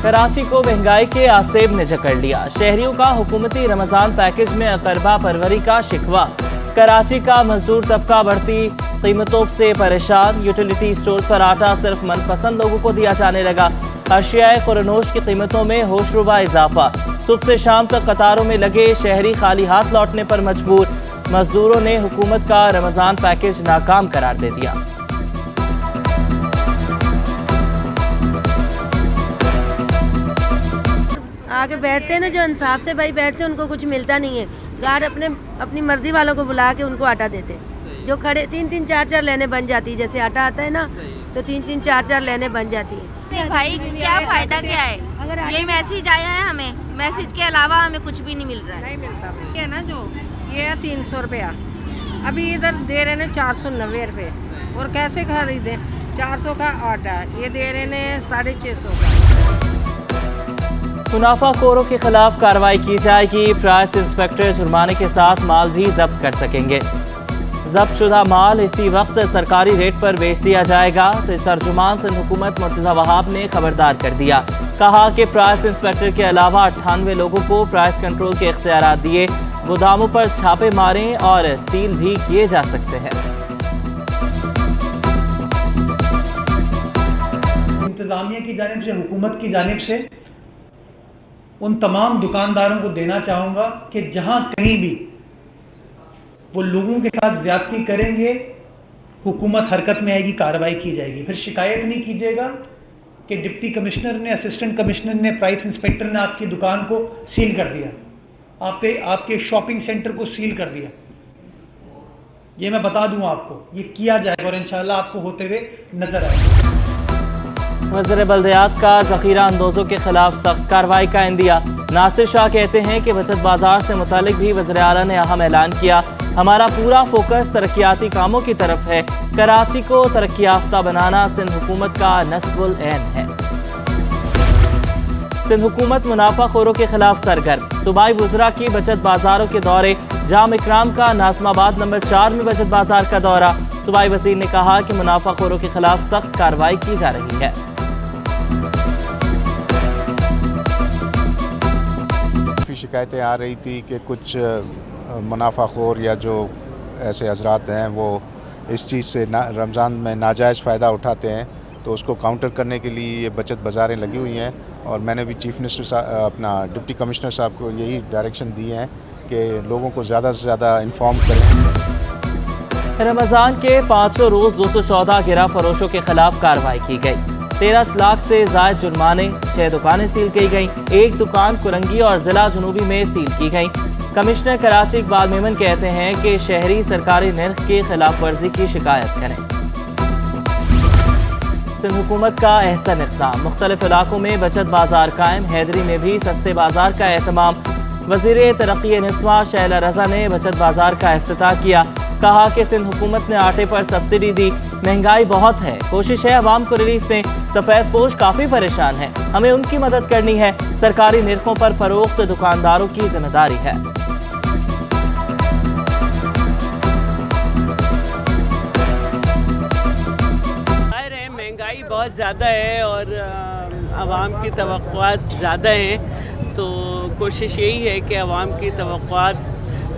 कराची को महंगाई के आसेब ने जकड़ लिया। शहरियों का हुकूमती रमजान पैकेज में अकरबा परवरी का शिकवा। कराची का मजदूर तबका बढ़ती कीमतों से परेशान। यूटिलिटी स्टोर पर आटा सिर्फ मनपसंद लोगों को दिया जाने लगा। अशियाए खुरनोश की कीमतों में होशरुबा इजाफा। सुबह से शाम तक कतारों में लगे शहरी खाली हाथ लौटने पर मजबूर। मजदूरों ने हुकूमत का रमजान पैकेज नाकाम करार दे दिया। आके बैठते हैं ना, जो इंसाफ से भाई बैठते हैं उनको कुछ मिलता नहीं है। गार्ड अपनी मर्जी वालों को बुला के उनको आटा देते। जो खड़े 3-3 4-4 लेने बन जाती है। जैसे आटा आता है ना, तो 3-3 4-4 लेने बन जाती है। नहीं भाई, क्या फायदा क्या है? ये मैसेज आया है हमें, मैसेज के अलावा हमें कुछ भी नहीं मिल रहा है। नहीं मिलता ये ना, जो ये है 300 रुपया, अभी इधर दे रहे हैं 490 रुपये। और कैसे खरीदें? 400 का आटा ये दे रहे हैं 650 का। मुनाफाखोरों के खिलाफ कार्रवाई की जाएगी। प्राइस इंस्पेक्टर जुर्माने के साथ माल भी जब्त कर सकेंगे। जब्त शुदा माल इसी वक्त सरकारी रेट पर बेच दिया जाएगा। तर्जुमान सिंध हुकूमत मुर्तजा वहाब ने खबरदार कर दिया। कहा कि प्राइस इंस्पेक्टर के अलावा 98 लोगों को प्राइस कंट्रोल के इख्तियारात दिए। गोदामों पर छापे मारें और सील भी किए जा सकते हैं। इंतजामिया की जानिब से, हुकूमत की जानिब से उन तमाम दुकानदारों को देना चाहूँगा कि जहाँ कहीं भी वो लोगों के साथ ज्यादती करेंगे, हुकूमत हरकत में आएगी, कार्रवाई की जाएगी। फिर शिकायत नहीं कीजिएगा कि डिप्टी कमिश्नर ने, असिस्टेंट कमिश्नर ने, प्राइस इंस्पेक्टर ने आपकी दुकान को सील कर दिया, आपके शॉपिंग सेंटर को सील कर दिया। ये मैं बता दूं आपको, ये किया जाएगा और इंशाल्लाह आपको होते हुए नजर आएगा। वज़ीर बल्दियात का ज़ख़ीरा अंदोज़ों के खिलाफ सख्त कार्रवाई का इंदिया। नासिर शाह कहते हैं कि बचत बाजार से मुतालिक भी वज़ीर आला ने अहम ऐलान किया। हमारा पूरा फोकस तरक्याती कामों की तरफ है। कराची को तरक्की याफ्ता बनाना सिंध हुकूमत का नस्बुल ऐन है। सिंध हुकूमत मुनाफाखोरों के खिलाफ सरगर्म। सूबाई वुज़रा की बचत बाजारों के दौरे। जाम इकराम का नाज़िमाबाद नंबर 4 में बचत बाजार का दौरा। सूबाई वज़ीर ने कहा कि मुनाफाखोरों के खिलाफ सख्त कार्रवाई की जा रही है। शिकायतें आ रही थी कि कुछ मुनाफाखोर या जो ऐसे हजरात हैं वो इस चीज़ से रमज़ान में नाजायज़ फ़ायदा उठाते हैं, तो उसको काउंटर करने के लिए ये बचत बाज़ारें लगी हुई हैं। और मैंने भी चीफ मिनिस्टर साहब, अपना डिप्टी कमिश्नर साहब को यही डायरेक्शन दिए हैं कि लोगों को ज़्यादा से ज़्यादा इन्फॉर्म करें। रमज़ान के 500 रोज़ 214 गिरा फरोशों के खिलाफ कार्रवाई की गई। 13 लाख से ज़ायद जुर्माने। 6 दुकानें सील की गईं। 1 दुकान कुरंगी और ज़िला जुनूबी में सील की गई। कमिश्नर कराची इकबाल मेमन कहते हैं कि शहरी सरकारी निर्ख की खिलाफ वर्जी की शिकायत करें। सिंध हुकूमत का एहसन इक़दाम। मुख्तलिफ इलाकों में बचत बाजार कायम। हैदरी में भी सस्ते बाजार का एहतमाम। वज़ीर तरक्की निस्वा शैला रज़ा ने बचत बाजार का इफ्तिताह किया। कहा कि सिंध हुकूमत ने आटे पर सब्सिडी दी। महंगाई बहुत है, कोशिश है अवाम को रिलीफ दें। सफ़ेद पोश काफ़ी परेशान है, हमें उनकी मदद करनी है। सरकारी निर्खों पर फरोख्त दुकानदारों की जिम्मेदारी है। महंगाई बहुत ज़्यादा है और आवाम की तवक्कुआत ज़्यादा हैं, तो कोशिश यही है कि आवाम की तवक्कुआत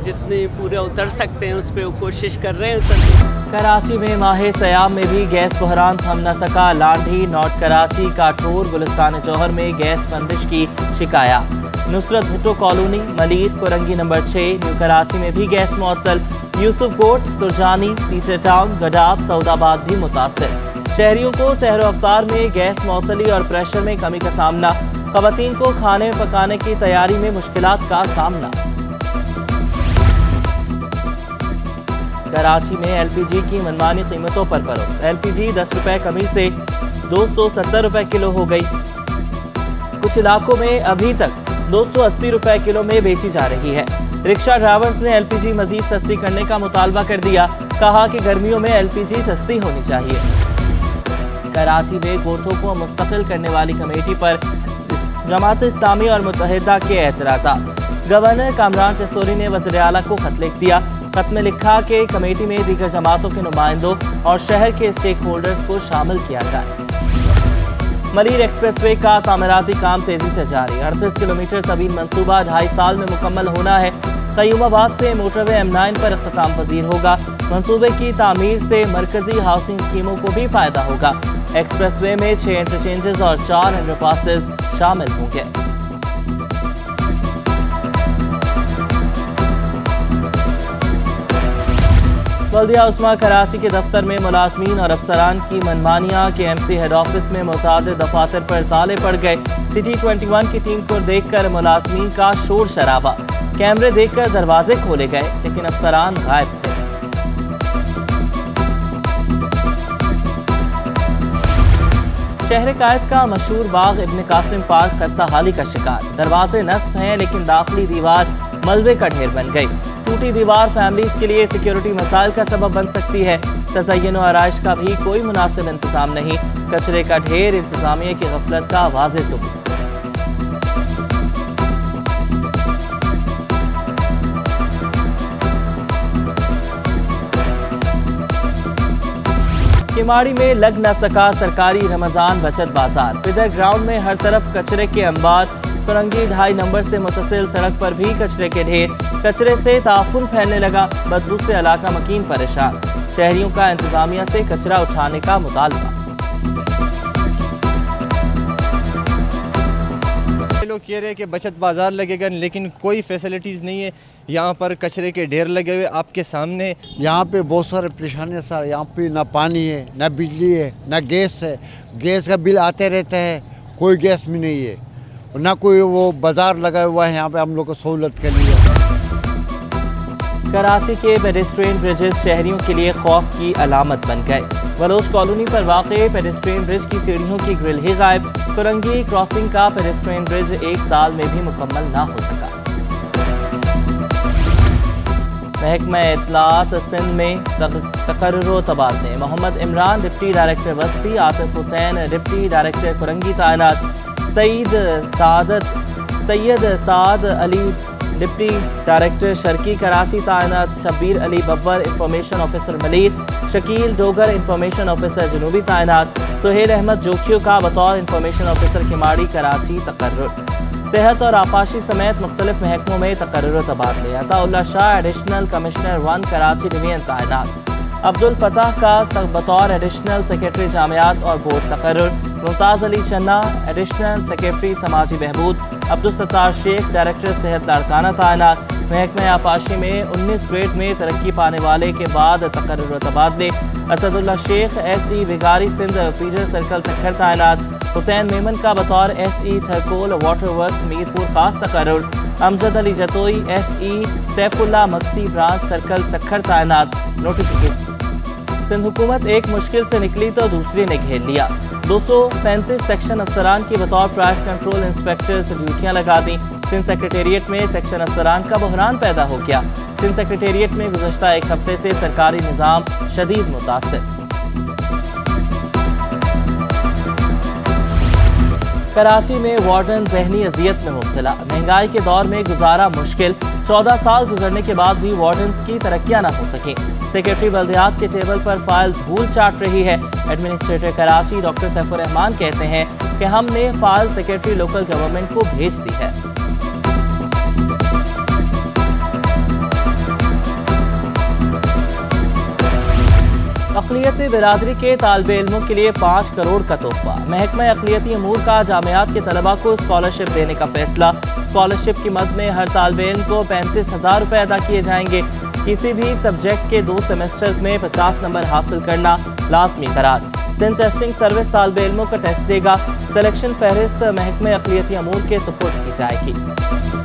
जितने पूरे उतर सकते हैं उस पर कोशिश कर रहे हैं। कराची में माहे सयाम में भी गैस बहरान थम न सका। लांढी, नॉर्थ कराची, काठोर, गुलिस्तान जौहर में गैस बंदिश की शिकायत। Nusrat Bhutto colony, Malir, Korangi number 6, new Karachi में भी गैस मुअत्तल। यूसुफ कोट, सुरजानी, तीसरे टाउन, गडाब, सऊदाबाद भी मुतासिर। शहरियों को सहर अफ्तार में गैस मुअत्तली और प्रेशर में कमी का सामना। ख़वातीन को खाने पकाने की तैयारी में मुश्किलात का सामना। कराची में LPG की मनमानी कीमतों पर फरोख्त। LPG 10 रुपए कमी से 270 रुपए किलो हो गई। कुछ इलाकों में अभी तक 280 रुपए किलो में बेची जा रही है। रिक्शा ड्राइवर्स ने LPG मजीद सस्ती करने का मुतालबा कर दिया। कहा कि गर्मियों में LPG सस्ती होनी चाहिए। कराची में गोठों को मुस्तकिल करने वाली कमेटी पर जमात इस्लामी और मुत्तहिदा के एतराज़ात। गवर्नर कामरान टेसोरी ने वज़ीर आला को खत लिख दिया। खत में लिखा कि कमेटी में दीगर जमातों के नुमाइंदों और शहर के स्टेक होल्डर्स को शामिल किया जाए। मलीर एक्सप्रेसवे का तामीराती काम तेजी से जारी। 38 किलोमीटर तवील मंसूबा 2.5 साल में मुकम्मल होना है। क़य्यूमाबाद से मोटरवे M9 पर इख्तिताम पजीर होगा। मंसूबे की तामीर से मरकजी हाउसिंग स्कीमों को भी फायदा होगा। एक्सप्रेसवे में 6 इंटरचेंजेस और 4 अंडरपासेस शामिल होंगे। बल्दिया उस्मा कराची के दफ्तर में मुलाजमीन और अफसरान की मनमानियां। KMC हेड ऑफिस में मुतादिद दफातर पर ताले पड़ गए। सिटी 21 की टीम को देखकर मुलाजमीन का शोर शराबा। कैमरे देखकर दरवाजे खोले गए लेकिन अफसरान गायब थे। शहर कायद का मशहूर बाग इब्न कासिम पार्क खस्ता हाली का शिकार। दरवाजे नस्ब हैं लेकिन दाखिली दीवार मलबे का ढेर बन गई। टूटी दीवार फैमिलीज के लिए सिक्योरिटी मसाइल का सबब बन सकती है। तज़य्युन और आराइश का भी कोई मुनासिब इंतजाम नहीं। कचरे का ढेर इंतजामिया की गफलत का वाज़ेह सबूत। किमाड़ी में लग न सका सरकारी रमजान बचत बाजार। पिदर ग्राउंड में हर तरफ कचरे के अंबार। फरंगी 2.5 नंबर से मुतसिल सड़क पर भी कचरे के ढेर। कचरे से ताफुन फैलने लगा। बदबू से इलाका मकीन परेशान। शहरियों का इंतजामिया से कचरा उठाने का मुतालबा। लोग कह रहे हैं कि बचत बाजार लगेगा लेकिन कोई फैसिलिटीज़ नहीं है। यहाँ पर कचरे के ढेर लगे हुए आपके सामने। यहाँ पे बहुत सारे परेशानियाँ सर। यहाँ पे ना पानी है, ना बिजली है, ना गैस है। गैस का बिल आते रहता है, कोई गैस भी नहीं है। ना कोई वो बाजार लगा हुआ है यहाँ पे हम लोग को सहूलत के लिए। कराची के पेडेस्ट्रियन ब्रिजेस शहरियों के लिए खौफ की अलामत बन गए। बलोच कॉलोनी पर वाक़े पेडेस्ट्रियन ब्रिज की सीढ़ियों की ग्रिल ही गायब। फरंगी क्रॉसिंग का पेडेस्ट्रियन ब्रिज 1 साल में भी मुकम्मल ना हो सका। महकमा इत्तलात सिंध में तकर्रुर तबादले। मोहम्मद इमरान डिप्टी डायरेक्टर वस्ती, आतिफ हुसैन डिप्टी डायरेक्टर फरंगी तैनात। सैयद साद अली डिप्टी डायरेक्टर शर्की कराची तैनात। Shabbir Ali Babbar information officer Malir. Shakeel Dogar information officer जनूबी तैनात। सुहेल अहमद जोखियों का बतौर इंफॉर्मेशन ऑफिसर किमाड़ी कराची तकर्रुर। सेहत और आपाशी समेत मुख्तलिफ महकमों में तकर्रुर तबादले। Ataullah Shah additional commissioner 1 Karachi division तैनात। अब्दुल फताह का बतौर एडिशनल सेक्रेटरी जामियात और बोर्ड तकर्रुर। मुमताज़ अली चन्ना एडिशनल सेक्रेटरी समाजी बहबूद। अब्दुल सत्तार शेख डायरेक्टर सेहत लाड़काना तैनात। महकमा आपाशी में 19 ग्रेड में तरक्की पाने वाले के बाद तकर्रुर तबादले। असदुल्ला शेख SE बिगारी सिंध फीडर सर्कल सखर तैनात। हुसैन मेमन का बतौर SE Tharcoal water works Mirpur Khas तकर्रुर। अमजद अली जतोई SE सैफुल्ला मक्सी ब्रांच सर्कल सखर तैनात। नोटिफिकेशन। सिंध हुकूमत एक मुश्किल से निकली तो दूसरे ने घेर लिया। 235 सेक्शन अफसरान की बतौर प्राइस कंट्रोल इंस्पेक्टर्स ड्यूटियां लगा दी। सिंध सेक्रेटेरिएट में सेक्शन अफसरान का बहरान पैदा हो गया। सिंध सेक्रेटेरिएट में गुज़श्ता एक हफ्ते से सरकारी निज़ाम शदीद मुतासिर। कराची में वार्डन ज़हनी अजियत में मुब्तला। महंगाई के दौर में गुजारा मुश्किल। 14 साल गुजरने के बाद भी वार्डन्स की तरक्कियां ना हो सकें। सेक्रेटरी बल्दियात के टेबल पर फाइल धूल चाट रही है। एडमिनिस्ट्रेटर कराची डॉक्टर सैफुर रहमान कहते हैं कि हमने फाइल सेक्रेटरी लोकल गवर्नमेंट को भेज दी है। अक़लियती बिरादरी के तालिबे इल्मों के लिए 5 करोड़ का तोहफा। महकमा अक़लियती अमूर का जामियात के तलबा को स्कॉलरशिप देने का फैसला। स्कॉलरशिप की मद में हर तालिबे इल्म को 35,000 रुपये अदा किए जाएंगे। किसी भी सब्जेक्ट के 2 सेमेस्टर्स में 50 नंबर हासिल करना लाजमी करार। सिंध टेस्टिंग सर्विस तालिबे इल्मों का टेस्ट देगा। सिलेक्शन फहरिस्त महकमे अक़लियती अमूर के सुपुर्द की जाएगी।